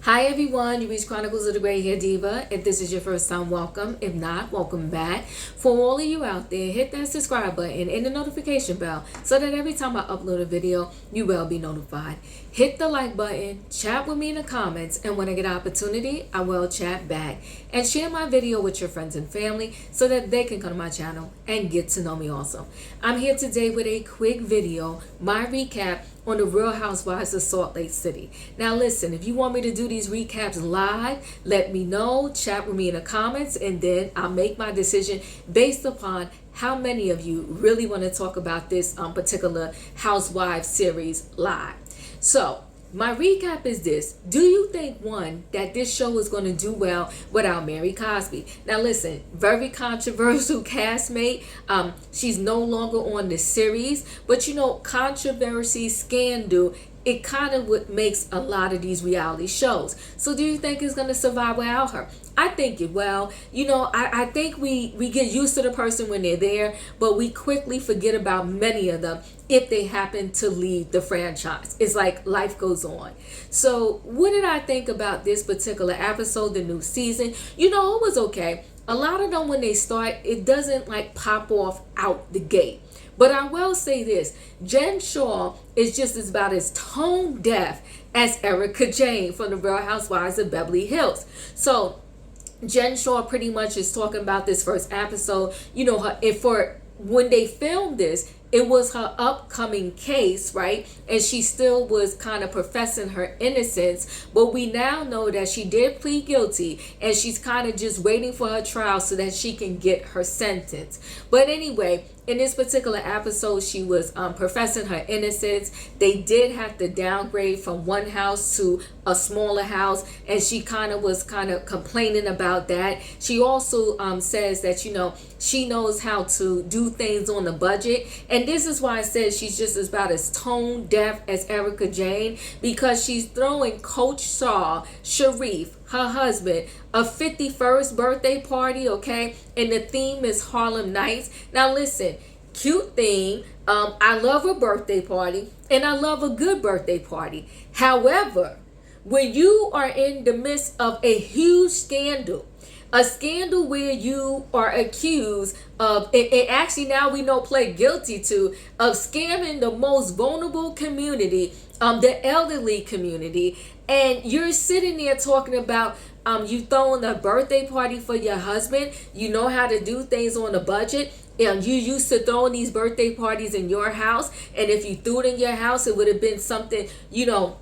Hi everyone, you reached Chronicles of the Gray Hair Diva. If this is your first time, welcome. If not, welcome back. For all of you out there, hit that subscribe button and the notification bell so that every time I upload a video, you will be notified. Hit the like button, chat with me in the comments, and when I get an opportunity, I will chat back. And share my video with your friends and family so that they can come to my channel and get to know me also. I'm here today with a quick video, my recap on the Real Housewives of Salt Lake City. Now listen, if you want me to do these recaps live, let me know, chat with me in the comments, and then I'll make my decision based upon how many of you really want to talk about this particular Housewives series live. So my recap is this. Do you think, one, that this show is going to do well without Mary Cosby? Now listen, very controversial castmate. She's no longer on the series, but you know, controversy, scandal, it kind of what makes a lot of these reality shows. So do you think it's going to survive without her? I think it will. You know, I think we get used to the person when they're there, but we quickly forget about many of them if they happen to leave the franchise. It's like life goes on. So what did I think about this particular episode, the new season? You know, it was okay. A lot of them, when they start, it doesn't like pop off out the gate. But I will say this, Jenn Shah is just about as tone deaf as Erica Jane from the Real Housewives of Beverly Hills. So Jenn Shah pretty much is talking about this first episode. You know, for when they filmed this, it was her upcoming case, right? And she still was kind of professing her innocence. But we now know that she did plead guilty and she's kind of just waiting for her trial so that she can get her sentence. But anyway, in this particular episode, she was professing her innocence. They did have to downgrade from one house to a smaller house, and she was complaining about that. She also says that, you know, she knows how to do things on a budget, and this is why I said she's just about as tone deaf as Erica Jane, because she's throwing Coach Sharif, her husband, a 51st birthday party, okay? And the theme is Harlem Nights. Now listen, cute theme. I love a birthday party and I love a good birthday party. However, when you are in the midst of a huge scandal, a scandal where you are accused of, and actually now we know pled guilty to, of scamming the most vulnerable community, the elderly community, and you're sitting there talking about you throwing a birthday party for your husband, you know how to do things on a budget, and you used to throwing these birthday parties in your house, and if you threw it in your house, it would have been something, you know,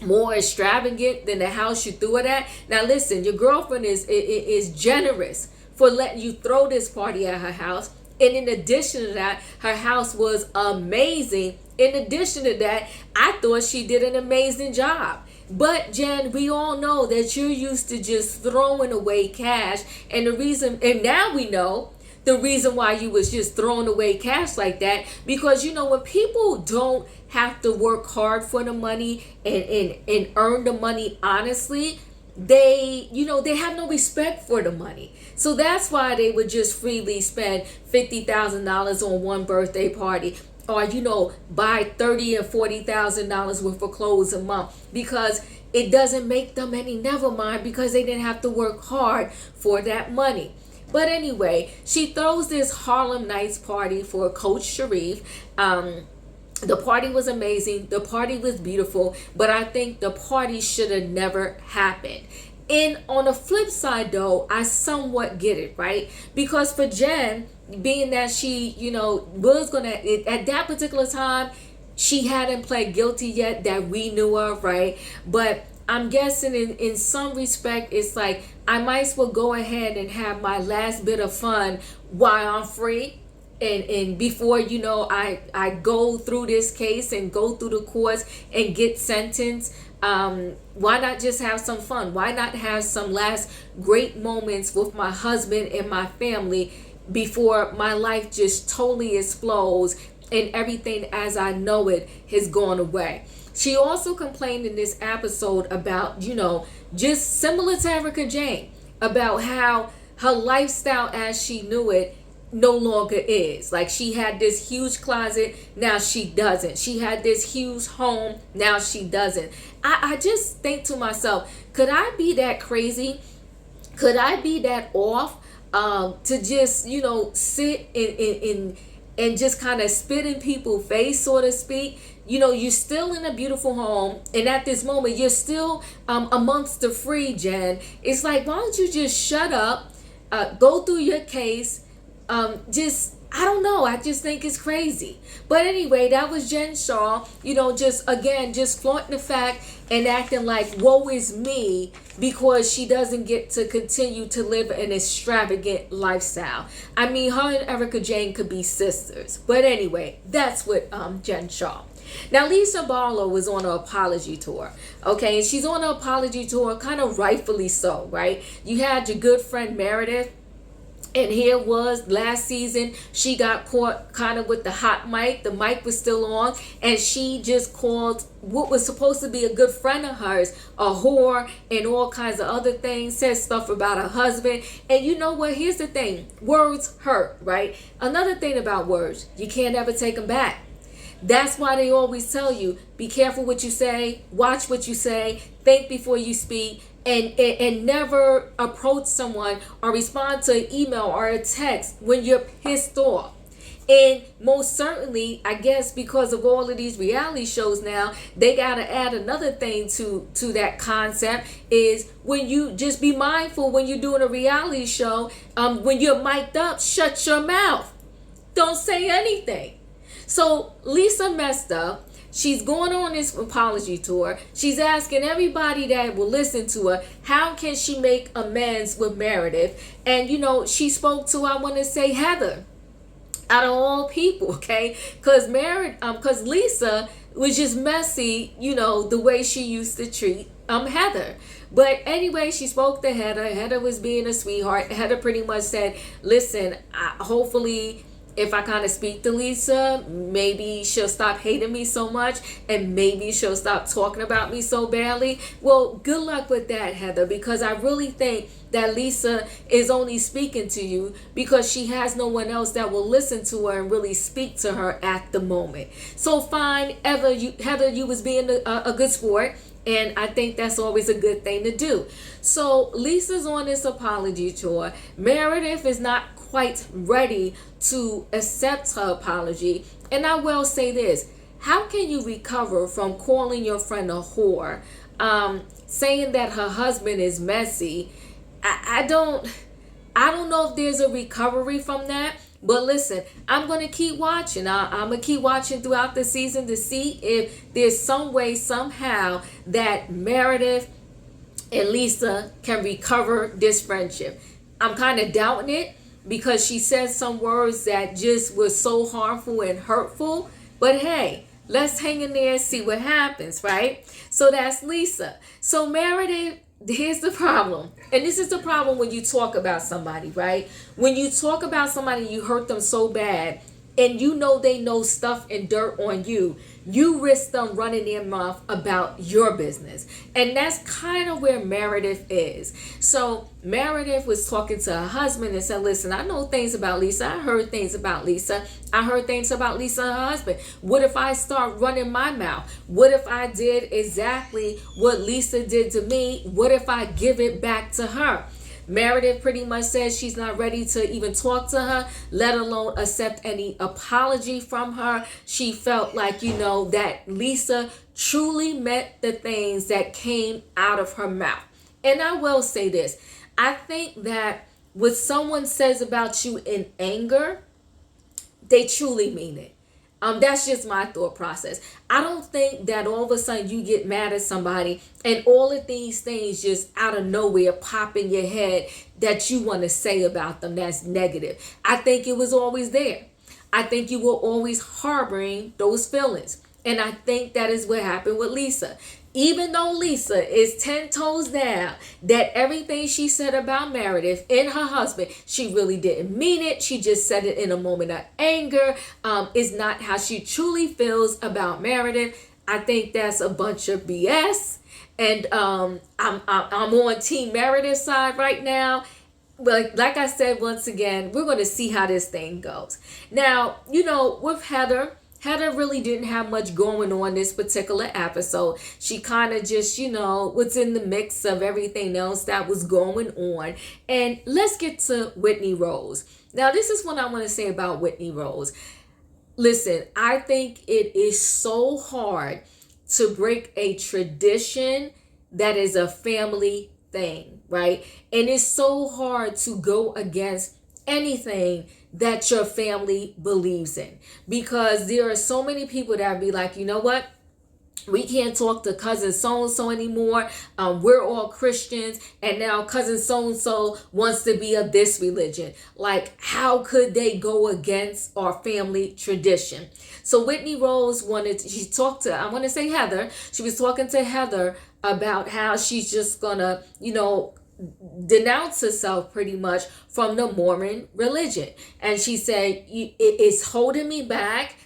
more extravagant than the house you threw it at. Now listen, your girlfriend is generous for letting you throw this party at her house, and in addition to that, her house was amazing. In addition to that, I thought she did an amazing job. But Jen, we all know that you're used to just throwing away cash, and the reason, and now we know the reason why you was just throwing away cash like that, because you know, when people don't have to work hard for the money and earn the money honestly, they, you know, they have no respect for the money. So that's why they would just freely spend $50,000 on one birthday party, or you know, buy $30,000 and $40,000 worth of clothes a month, because it doesn't make them any, never mind, because they didn't have to work hard for that money. But anyway, she throws this Harlem Nights party for Coach Sharif. The party was amazing. The party was beautiful, but I think the party should have never happened. And on the flip side though, I somewhat get it, right? Because for Jen, being that she, you know, was gonna, at that particular time, she hadn't pled guilty yet that we knew of, right? But I'm guessing in some respect, it's like, I might as well go ahead and have my last bit of fun while I'm free. And before, you know, I go through this case and go through the courts and get sentenced. Why not just have some fun? Why not have some last great moments with my husband and my family before my life just totally explodes and everything as I know it has gone away? She also complained in this episode about, you know, just similar to Erica Jane, about how her lifestyle as she knew it no longer is. Like, she had this huge closet, now she doesn't. She had this huge home, now she doesn't. I just think to myself, could I be that crazy? Could I be that off to just, sit and just kind of spit in people's face, so to speak? You're still in a beautiful home, and at this moment, you're still amongst the free, Jen. It's like, why don't you just shut up, go through your case, I don't know. I just think it's crazy. But anyway, that was Jenn Shah, just flaunting the fact and acting like, woe is me, because she doesn't get to continue to live an extravagant lifestyle. I mean, her and Erica Jane could be sisters. But anyway, that's what Jenn Shah. Now, Lisa Barlow was on an apology tour, okay? And she's on an apology tour, kind of rightfully so, right? You had your good friend Meredith, and here was last season, she got caught kind of with the hot mic. The mic was still on, and she just called what was supposed to be a good friend of hers a whore and all kinds of other things, said stuff about her husband. And you know what? Here's the thing. Words hurt, right? Another thing about words, you can't ever take them back. That's why they always tell you, be careful what you say, watch what you say, think before you speak, and never approach someone or respond to an email or a text when you're pissed off. And most certainly, I guess because of all of these reality shows now, they got to add another thing to that concept, is when you just be mindful when you're doing a reality show, when you're mic'd up, shut your mouth. Don't say anything. So Lisa messed up. She's going on this apology tour. She's asking everybody that will listen to her, how can she make amends with Meredith? And, she spoke to, I want to say, Heather, out of all people, okay? Because Lisa was just messy, the way she used to treat Heather. But anyway, she spoke to Heather. Heather was being a sweetheart. Heather pretty much said, listen, hopefully, if I kind of speak to Lisa, maybe she'll stop hating me so much, and maybe she'll stop talking about me so badly. Well, good luck with that, Heather, because I really think that Lisa is only speaking to you because she has no one else that will listen to her and really speak to her at the moment. So fine, Heather, you was being a good sport, and I think that's always a good thing to do. So Lisa's on this apology tour. Meredith is not quite ready to accept her apology. And I will say this, how can you recover from calling your friend a whore, saying that her husband is messy? I don't know if there's a recovery from that. But listen, I'm going to keep watching. I'm going to keep watching throughout the season to see if there's some way, somehow, that Meredith and Lisa can recover this friendship. I'm kind of doubting it, because she said some words that just was so harmful and hurtful. But hey, let's hang in there and see what happens, right? So that's Lisa. So Meredith, here's the problem. And this is the problem when you talk about somebody, right? When you talk about somebody, you hurt them so bad, and they know stuff and dirt on you, you risk them running their mouth about your business. And that's kind of where Meredith is. So Meredith was talking to her husband and said, listen, I know things about Lisa. I heard things about Lisa. I heard things about Lisa and her husband. What if I start running my mouth? What if I did exactly what Lisa did to me? What if I give it back to her? Meredith pretty much says she's not ready to even talk to her, let alone accept any apology from her. She felt like, that Lisa truly meant the things that came out of her mouth. And I will say this. I think that what someone says about you in anger, they truly mean it. That's just my thought process. I don't think that all of a sudden you get mad at somebody and all of these things just out of nowhere pop in your head that you want to say about them that's negative. I think it was always there. I think you were always harboring those feelings. And I think that is what happened with Lisa. Even though Lisa is 10 toes down that everything she said about Meredith and her husband, she really didn't mean it. She just said it in a moment of anger. Is not how she truly feels about Meredith. I think that's a bunch of BS. And I'm on Team Meredith's side right now. like I said, once again, we're going to see how this thing goes. Now, with Heather really didn't have much going on this particular episode. She kind of just, was in the mix of everything else that was going on. And let's get to Whitney Rose. Now, this is what I want to say about Whitney Rose. Listen, I think it is so hard to break a tradition that is a family thing, right? And it's so hard to go against anything that your family believes in, because there are so many people that be like, you know what? We can't talk to cousin so-and-so anymore. We're all Christians, and now cousin so-and-so wants to be of this religion. Like, how could they go against our family tradition? So Whitney Rose she talked to, I want to say Heather. She was talking to Heather about how she's just gonna, denounce herself pretty much from the Mormon religion. And she said, it's holding me back.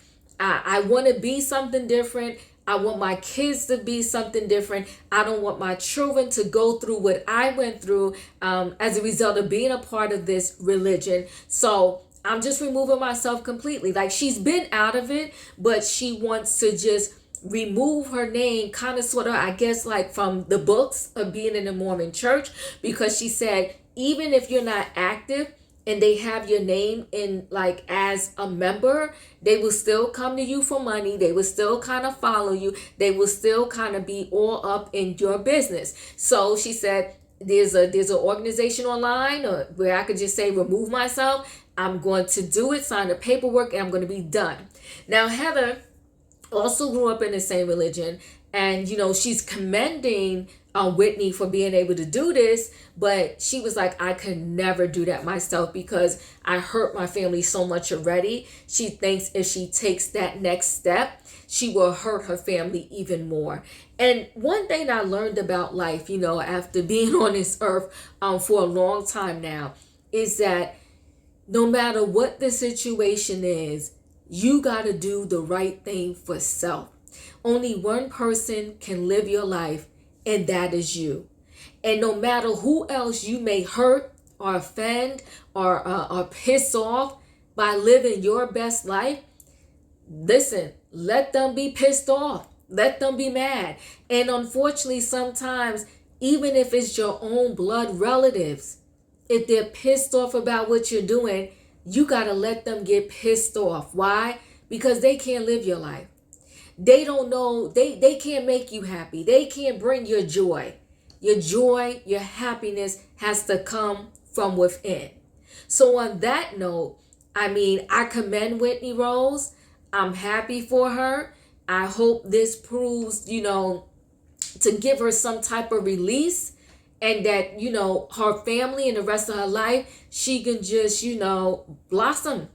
I want to be something different. I want my kids to be something different. I don't want my children to go through what I went through as a result of being a part of this religion. So I'm just removing myself completely. Like, she's been out of it, but she wants to just remove her name, kind of sort of, I guess, like from the books of being in the Mormon church, because she said, even if you're not active and they have your name in, like, as a member, they will still come to you for money. They will still kind of follow you. They will still kind of be all up in your business. So she said, there's an organization online where I could just say, remove myself. I'm going to do it, sign the paperwork, and I'm going to be done. Now, Heather also grew up in the same religion, and she's commending Whitney for being able to do this, but she was like, I could never do that myself because I hurt my family so much already. She thinks if she takes that next step, she will hurt her family even more. And one thing I learned about life, after being on this earth for a long time now, is that no matter what the situation is, you got to do the right thing for self. Only one person can live your life, and that is you. And no matter who else you may hurt or offend or piss off by living your best life, listen, let them be pissed off. Let them be mad. And unfortunately, sometimes, even if it's your own blood relatives, if they're pissed off about what you're doing, you got to let them get pissed off. Why? Because they can't live your life. They don't know. They can't make you happy. They can't bring your joy. Your joy, your happiness has to come from within. So on that note, I commend Whitney Rose. I'm happy for her. I hope this proves, to give her some type of release, and that, her family and the rest of her life, she can just, blossom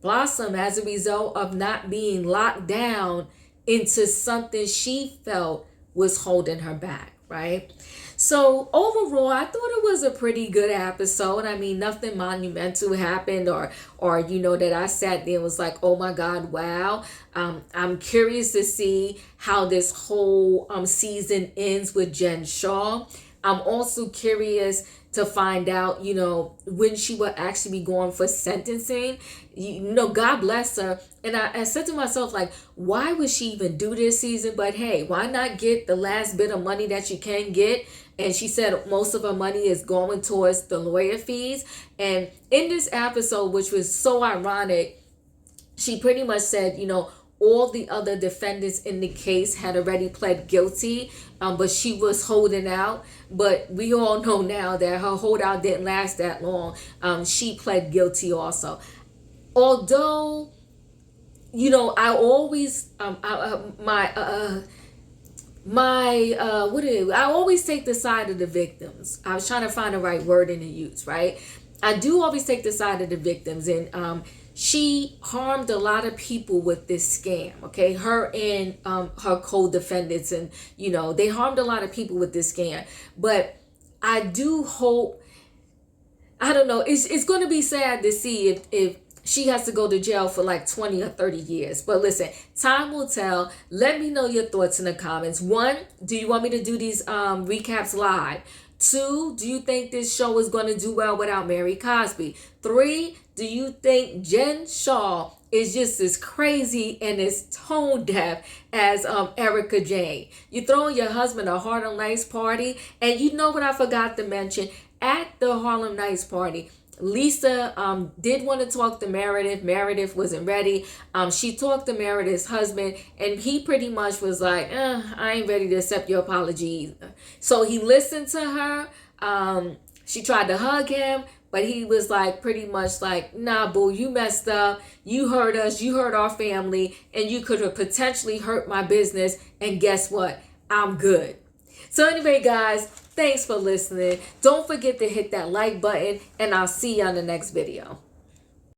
as a result of not being locked down into something she felt was holding her back, right? So overall, I thought it was a pretty good episode. Nothing monumental happened or that I sat there and was like, oh my God, wow. I'm curious to see how this whole season ends with Jenn Shah. I'm also curious to find out, when she will actually be going for sentencing. God bless her. And I said to myself, like, why would she even do this season? But hey, why not get the last bit of money that you can get? And she said most of her money is going towards the lawyer fees. And in this episode, which was so ironic, she pretty much said, all the other defendants in the case had already pled guilty, but she was holding out. But we all know now that her holdout didn't last that long. She pled guilty also. Although, I always, I always take the side of the victims. I was trying to find the right wording to use, right? I do always take the side of the victims, and she harmed a lot of people with this scam, okay? Her and her co-defendants, and, they harmed a lot of people with this scam. But I do hope, I don't know, it's going to be sad to see if she has to go to jail for like 20 or 30 years. But listen, time will tell. Let me know your thoughts in the comments. 1, do you want me to do these recaps live? 2, do you think this show is going to do well without Mary Cosby? 3, do you think Jenn Shah is just as crazy and as tone deaf as Erica Jane? You throwing your husband a Harlem Nights party, and you know what I forgot to mention? At the Harlem Nights party, Lisa did want to talk to Meredith. Meredith wasn't ready. She talked to Meredith's husband, and he pretty much was like, I ain't ready to accept your apology either. So he listened to her. She tried to hug him, but he was like, pretty much like, nah, boo, you messed up. You hurt us. You hurt our family, and you could have potentially hurt my business. And guess what? I'm good. So anyway, guys, thanks for listening. Don't forget to hit that like button, and I'll see you on the next video.